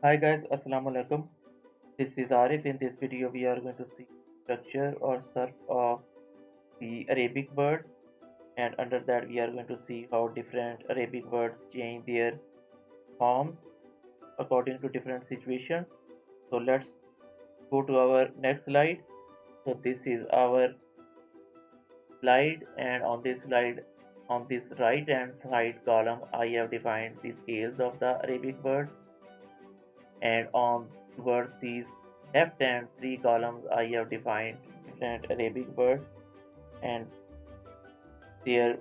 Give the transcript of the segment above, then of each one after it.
Hi guys, Assalamu alaikum. This is Arif. In this video, we are going to see structure or surf of the Arabic words, and under that, we are going to see how different Arabic words change their forms according to different situations. So let's go to our next slide. So this is our slide, and on this slide, on this right hand side column, I have defined the scales of the Arabic words, and on towards these left hand three columns I have defined different Arabic words and their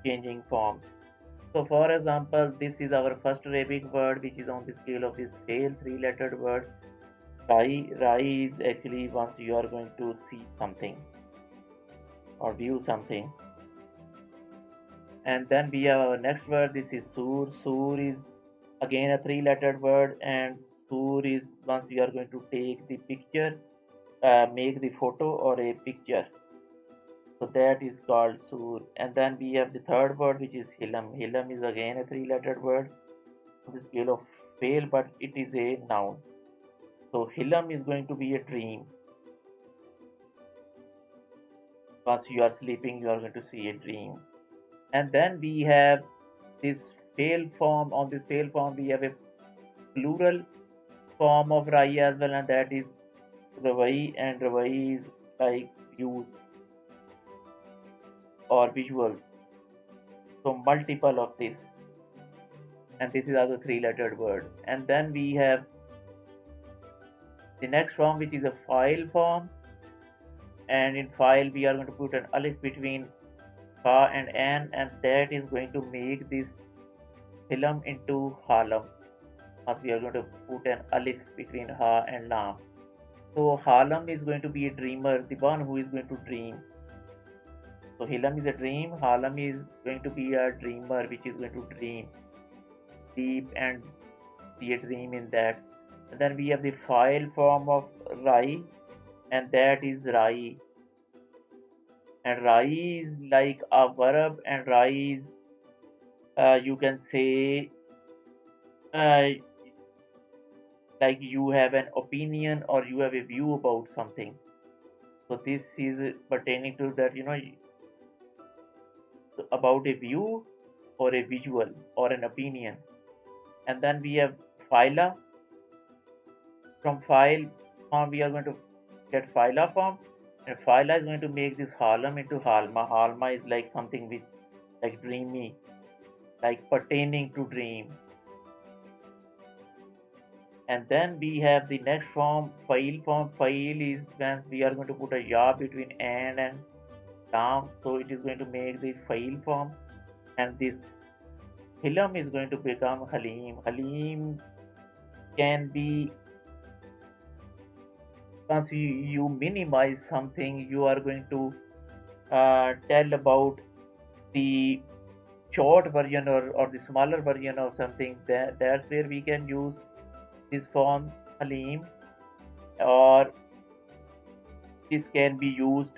changing forms. So for example, this is our first Arabic word which is on the scale of this fail three-lettered word. Rai. Rai is actually once you are going to see something or view something. And then we have our next word. This is sur. Sur is again a three-lettered word, and sur is once you are going to take the picture, make the photo or a picture. So that is called sur. And then we have the third word which is hilam. Hilam is again a three-lettered word on the scale of fail, but it is a noun. So hilam is going to be a dream. Once you are sleeping, you are going to see a dream. And then we have this fail form. On this fail form, we have a plural form of rai as well, and that is ravai, and ravai is like views or visuals. So multiple of this, and this is also three-lettered word. And then we have the next form which is a file form, and in file we are going to put an alif between fa and an, and that is going to make this hilam into halam, as we are going to put an alif between ha and lam. So halam is going to be a dreamer, the one who is going to dream. So hilam is a dream, halam is going to be a dreamer which is going to dream deep and see a dream in that. And then we have the file form of rai, and that is rai. And rai is like a verb, and rai is you can say uh, like you have an opinion or you have a view about something. So this is pertaining to that, about a view or a visual or an opinion. And then we have phyla. From file form we are going to get phyla form, and phyla is going to make this halam into halma. Halma is like something with like dreamy, like pertaining to dream. And then we have the next form, file form. File is when we are going to put a ya between and lam, so it is going to make the file form. And this hilam is going to become halim. Halim can be once you minimize something, you are going to tell about the short version or the smaller version of something. That's where we can use this form halim, or this can be used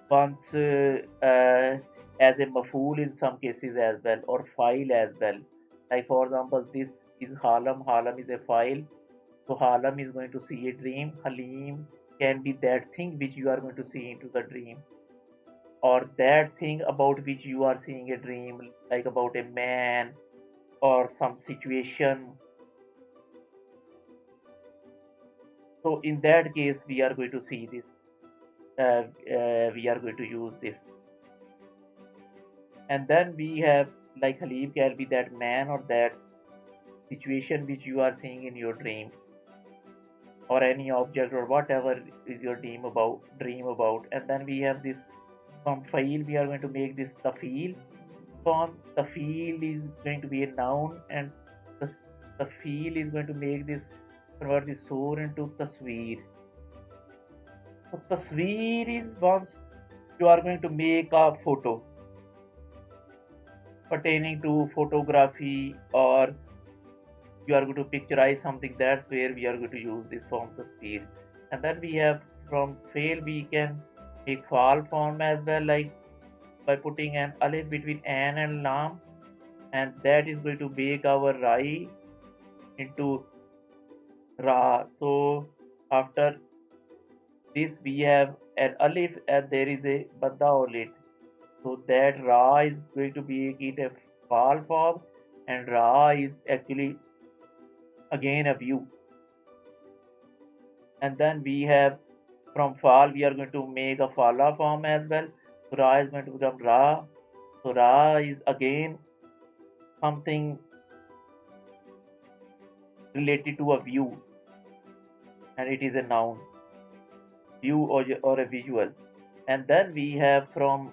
once as a mafool in some cases as well, or file as well. Like for example, this is halam. Halam is a file. So halam is going to see a dream. Halim can be that thing which you are going to see into the dream, or that thing about which you are seeing a dream, like about a man or some situation. So in that case, we are going to see this. We are going to use this. And then we have like Halim can be that man or that situation which you are seeing in your dream, or any object or whatever is your dream about. And then we have this from file, we are going to make this tafil form. Tafil is going to be a noun, and the tafil is going to make this convert the sur into tasveer. So tasveer is once you are going to make a photo pertaining to photography, or you are going to picturize something. That's where we are going to use this form tasveer. And then we have from fail we can make fal form as well, like by putting an alif between an and lam, and that is going to make our rai. into Ra. So after this we have an alif and there is a badda on it. So that Ra is going to be it a fal form, and Ra is actually again a view. And then we have from fal we are going to make a fala form as well. So Ra is going to become Ra. So Ra is again something related to a view, and it is a noun, view or a visual. And then we have from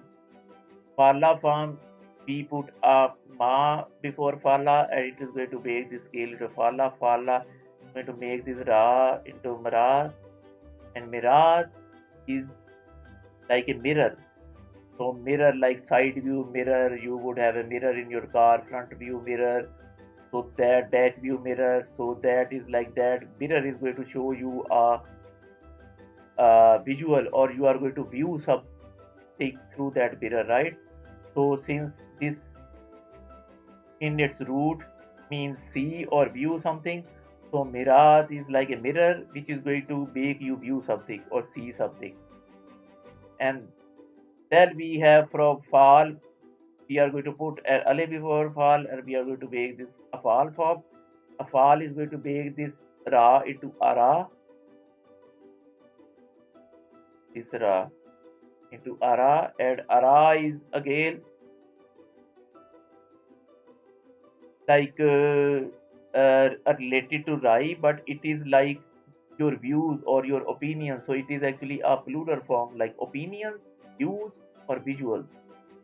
fala form we put a ma before fala, and it is going to make this scale into fala. Fala is going to make this Ra into Mara, and Mira is like a mirror. So mirror like side view mirror, you would have a mirror in your car, front view mirror, so that back view mirror, so that is like that. Mirror is going to show you a visual, or you are going to view something through that mirror, right? So since this in its root means see or view something, so mirat is like a mirror which is going to make you view something or see something. And then we have from fal, we are going to put an alif before fal, and we are going to make this a fal form. A fal is going to make this ra into ara, this ra into ara, and ara is again like related to rai, but it is like your views or your opinions. So it is actually a plural form like opinions, views, or visuals.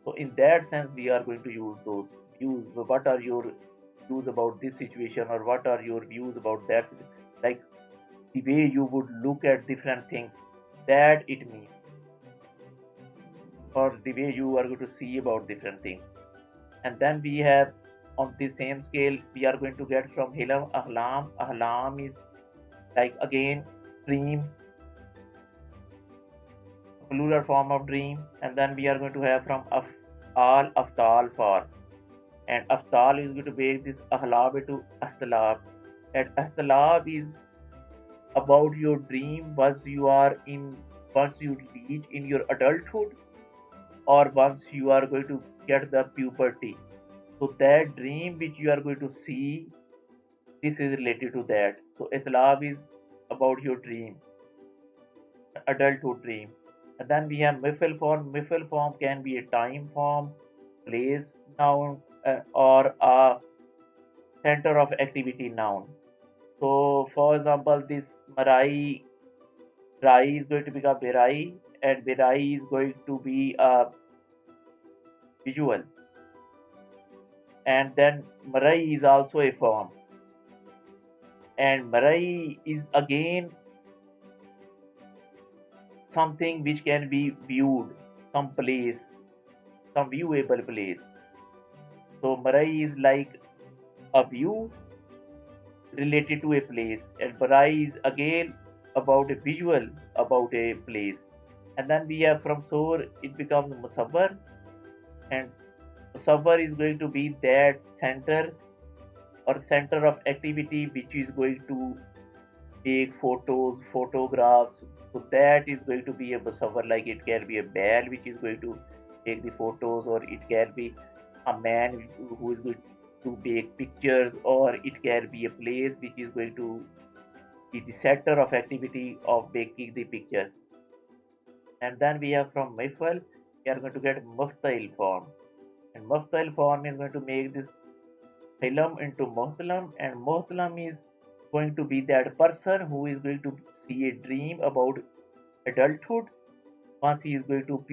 So in that sense, we are going to use those views. What are your views about this situation, or what are your views about that? Like the way you would look at different things, that it means, or the way you are going to see about different things. And then we have on the same scale, we are going to get from hilam ahlam. Ahlam is like again dreams, plural form of dream. And then we are going to have from afal, aftal for, and aftal is going to make this ahlab into ahtalab, and ahtalab is about your dream once you reach in your adulthood, or once you are going to get the puberty. So that dream which you are going to see, this is related to that. So itlab is about your dream, adulthood dream. And then we have mifil form. Mifil form can be a time form, place noun, or a center of activity noun. So for example, this marai, rai is going to become berai, and berai is going to be a visual. And then marai is also a form, and marai is again something which can be viewed, some place, some viewable place. So marai is like a view related to a place, and marai is again about a visual about a place. And then we have from sor, it becomes musawwar, and musawwar is going to be that center or center of activity which is going to take photos, photographs. So that is going to be a musawwar. Like it can be a man which is going to take the photos, or it can be a man who is going to make pictures, or it can be a place which is going to be the center of activity of making the pictures. And then we have from mifal, we are going to get muftail form, and muftail form is going to make this hilam into muhtalam, and muhtalam is going to be that person who is going to see a dream about adulthood once he is going to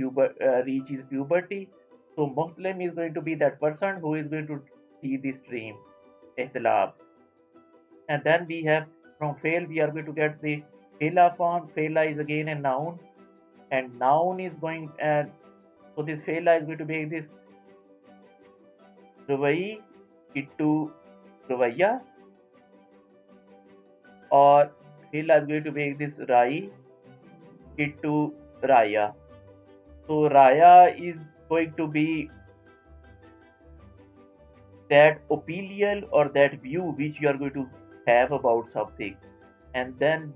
reach his puberty. So muhtalam is going to be that person who is going to see this dream, ihtilab. And then we have from fail, we are going to get the fela form. Fela is again a noun, and noun is going, so this fela is going to make this ravai into ravaya, or fela is going to make this rai into raya. So raya is going to be that opinion or that view which you are going to have about something, and then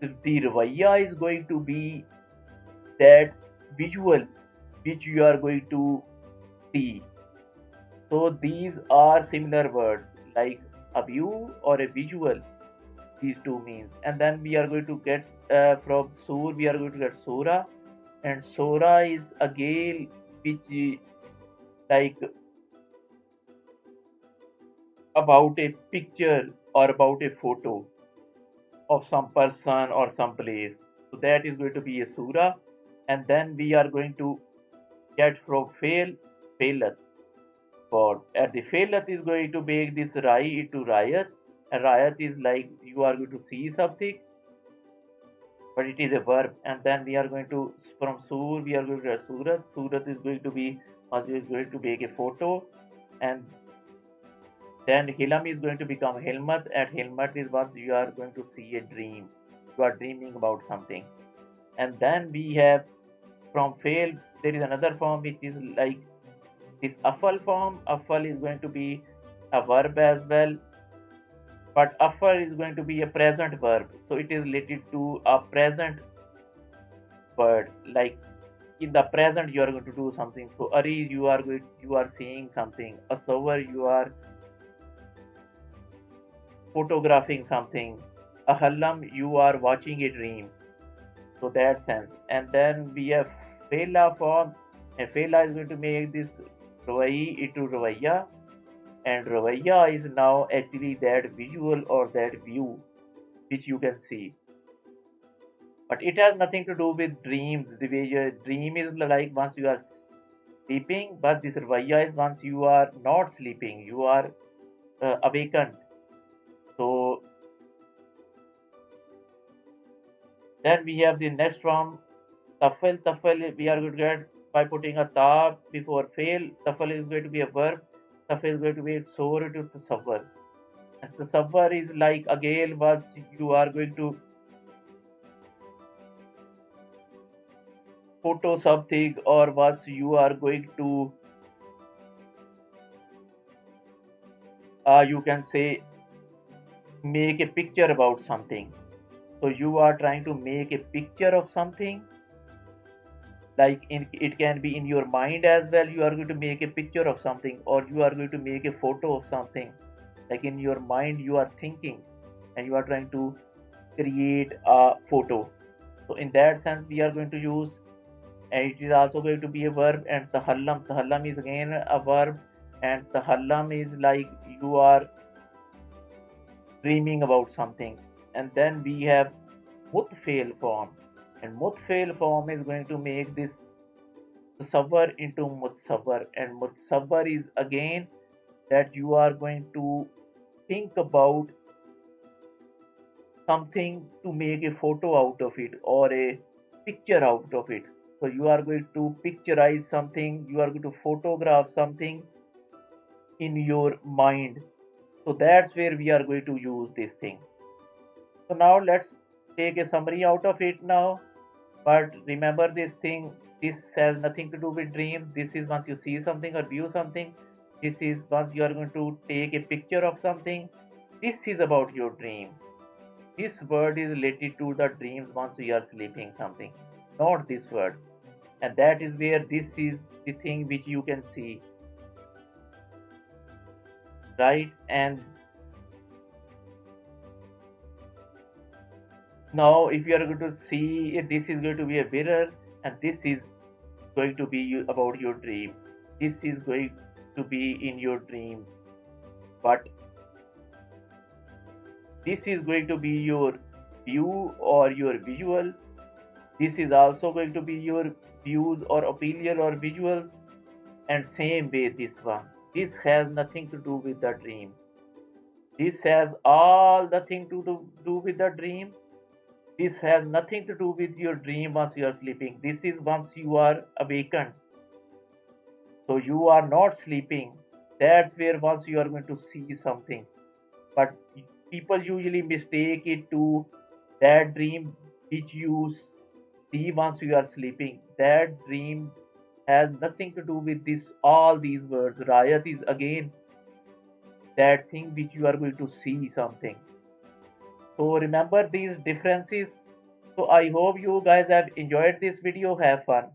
the ravaya is going to be that visual which you are going to see. So these are similar words like a view or a visual, these two means. And then we are going to get from sur, we are going to get sura, and sura is a gale which like about a picture or about a photo of some person or some place. So that is going to be a surah. And then we are going to get from failat. For and the failat is going to make this rai into rayat. And rayat is like you are going to see something, but it is a verb. And then we are going to from sur we are going to get surat. Surat is going to be must be going to make a photo, and then Hilam is going to become Hilmat, and Hilmat is once you are going to see a dream. You are dreaming about something. And then we have from fail, there is another form which is like this afal form. Afal is going to be a verb as well, but afal is going to be a present verb. So it is related to a present word. Like in the present you are going to do something. So Ari, you are seeing something. Asover, you are photographing something. Ahallam, you are watching a dream. So that sense. And then we have Fela form, and Fela is going to make this Ravai into Ravaya, and Ravaya is now actually that visual or that view which you can see. But it has nothing to do with dreams. The way your dream is like once you are sleeping, but this Ravaya is once you are not sleeping, you are awakened. So then we have the next form, Tafel. Tafel we are going to get by putting a ta before fail. Tafel is going to be a verb. Tafel is going to be sore to tasawwur. And tasawwur is like again once you are going to photo something, or once you are going to you can say make a picture about something. So you are trying to make a picture of something, like it can be in your mind as well. You are going to make a picture of something, or you are going to make a photo of something. Like in your mind you are thinking and you are trying to create a photo. So in that sense we are going to use, and it is also going to be a verb. And tahallam is again a verb, and tahallam is like you are dreaming about something. And then we have mutfail form, and mutfail form is going to make this musawwar into mutsawwar, and mutsawwar is again that you are going to think about something to make a photo out of it or a picture out of it. So you are going to picturize something, you are going to photograph something in your mind. So that's where we are going to use this thing. So now let's take a summary out of it now. But remember this thing, this has nothing to do with dreams. This is once you see something or view something. This is once you are going to take a picture of something. This is about your dream. This word is related to the dreams once you are sleeping something, not this word. And that is where this is the thing which you can see, right? And now if you are going to see it, this is going to be a mirror, and this is going to be about your dream. This is going to be in your dreams, but this is going to be your view or your visual. This is also going to be your views or opinion or visuals. And same way this one, this has nothing to do with the dreams. This has all the thing to do with the dream. This has nothing to do with your dream once you are sleeping. This is once you are awakened. So you are not sleeping. That's where once you are going to see something. But people usually mistake it to that dream which you see once you are sleeping. That dream has nothing to do with this. All these words. Rayat is again that thing which you are going to see something. So remember these differences. So I hope you guys have enjoyed this video. Have fun.